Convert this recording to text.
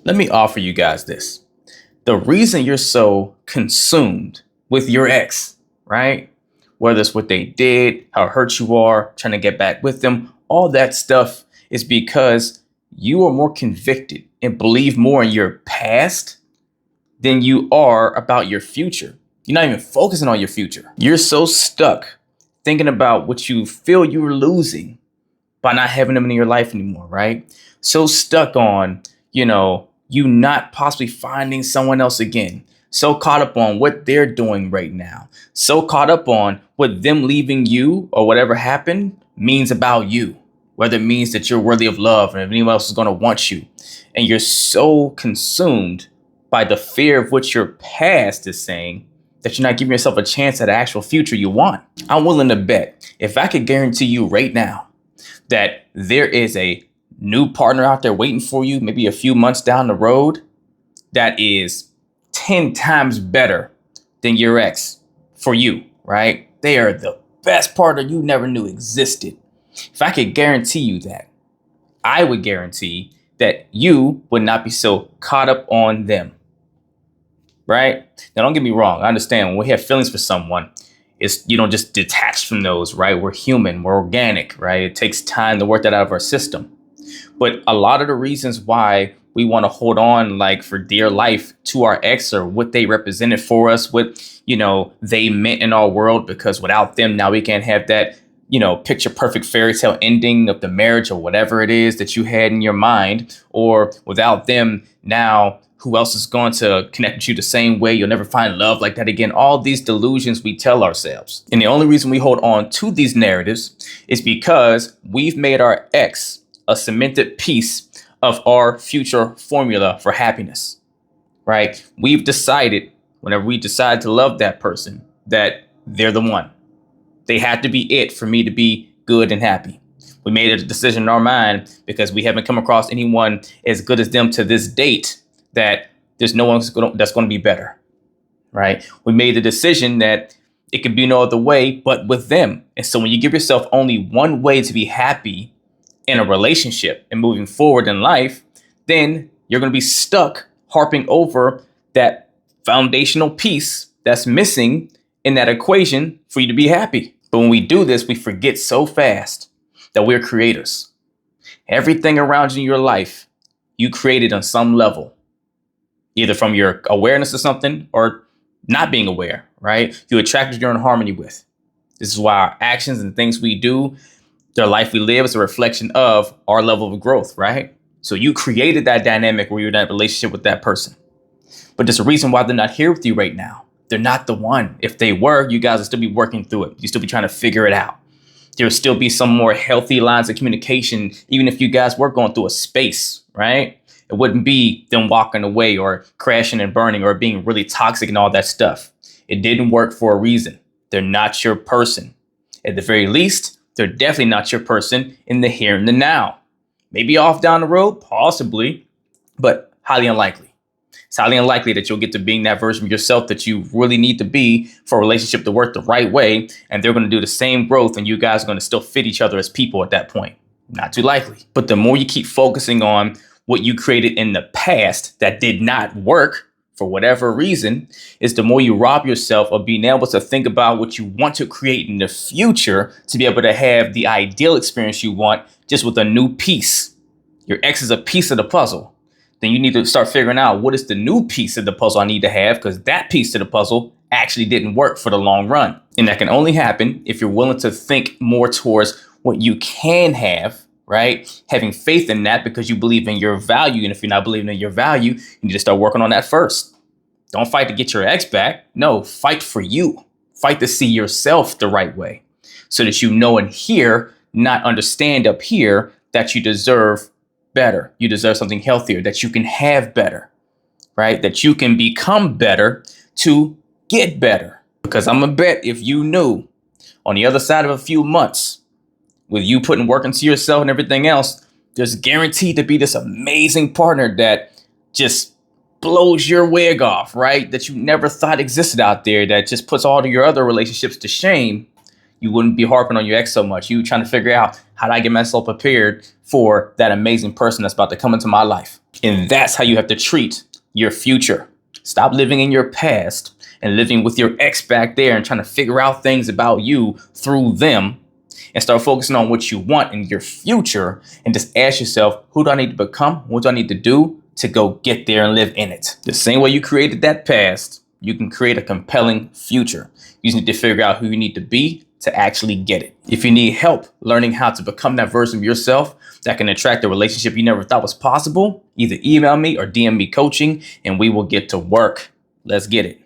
Let me offer you guys this. The reason you're so consumed with your ex, right? Whether it's what they did, how hurt you are, trying to get back with them, all that stuff is because you are more convicted and believe more in your past than you are about your future. You're not even focusing on your future. You're so stuck thinking about what you feel you were losing by not having them in your life anymore, right? So stuck on, you not possibly finding someone else again. So caught up on what they're doing right now. So caught up on what them leaving you or whatever happened means about you. Whether it means that you're worthy of love and if anyone else is going to want you. And you're so consumed by the fear of what your past is saying that you're not giving yourself a chance at the actual future you want. I'm willing to bet if I could guarantee you right now that there is a new partner out there waiting for you, maybe a few months down the road, that is 10 times better than your ex for you, right? They are the best partner you never knew existed. If I could guarantee you that, I would guarantee that you would not be so caught up on them, right? Now, don't get me wrong. I understand when we have feelings for someone, you don't just detach from those, right? We're human, we're organic, right? It takes time to work that out of our system. But a lot of the reasons why we want to hold on like for dear life to our ex or what they represented for us, what, they meant in our world, because without them, now we can't have that, picture perfect fairy tale ending of the marriage or whatever it is that you had in your mind, or without them now, who else is going to connect with you the same way? You'll never find love like that again. All these delusions we tell ourselves. And the only reason we hold on to these narratives is because we've made our ex a cemented piece of our future formula for happiness, right? We've decided whenever we decide to love that person that they're the one. They had to be it for me to be good and happy. We made a decision in our mind because we haven't come across anyone as good as them to this date that there's no one that's going to be better, right? We made the decision that it could be no other way but with them. And so when you give yourself only one way to be happy in a relationship and moving forward in life, then you're going to be stuck harping over that foundational piece that's missing in that equation for you to be happy. But when we do this, we forget so fast that we're creators. Everything around you in your life, you created on some level, either from your awareness of something or not being aware, right? You attracted you're in harmony with. This is why our actions and things we do, the life we live is a reflection of our level of growth, right? So you created that dynamic where you're in that relationship with that person. But there's a reason why they're not here with you right now. They're not the one. If they were, you guys would still be working through it. You'd still be trying to figure it out. There would still be some more healthy lines of communication, even if you guys were going through a space, right? It wouldn't be them walking away or crashing and burning or being really toxic and all that stuff. It didn't work for a reason. They're not your person. At the very least, they're definitely not your person in the here and the now. Maybe off down the road, possibly, but highly unlikely. It's highly unlikely that you'll get to being that version of yourself that you really need to be for a relationship to work the right way. And they're going to do the same growth and you guys are going to still fit each other as people at that point. Not too likely. But the more you keep focusing on what you created in the past that did not work for whatever reason, is the more you rob yourself of being able to think about what you want to create in the future to be able to have the ideal experience you want just with a new piece. Your ex is a piece of the puzzle. Then you need to start figuring out what is the new piece of the puzzle I need to have, because that piece of the puzzle actually didn't work for the long run. And that can only happen if you're willing to think more towards what you can have, right? Having faith in that because you believe in your value. And if you're not believing in your value, you need to start working on that first. Don't fight to get your ex back. No, fight for you. Fight to see yourself the right way so that you know and hear, not understand up here, that you deserve better. You deserve something healthier, that you can have better, right? That you can become better to get better. Because I'm gonna bet if you knew on the other side of a few months, with you putting work into yourself and everything else, there's guaranteed to be this amazing partner that just blows your wig off, right? That you never thought existed out there, that just puts all of your other relationships to shame. You wouldn't be harping on your ex so much. You trying to figure out, how do I get myself prepared for that amazing person that's about to come into my life? And that's how you have to treat your future. Stop living in your past and living with your ex back there and trying to figure out things about you through them, and start focusing on what you want in your future, and just ask yourself, who do I need to become? What do I need to do to go get there and live in it? The same way you created that past, you can create a compelling future. You just need to figure out who you need to be to actually get it. If you need help learning how to become that version of yourself that can attract a relationship you never thought was possible, either email me or DM me coaching, and we will get to work. Let's get it.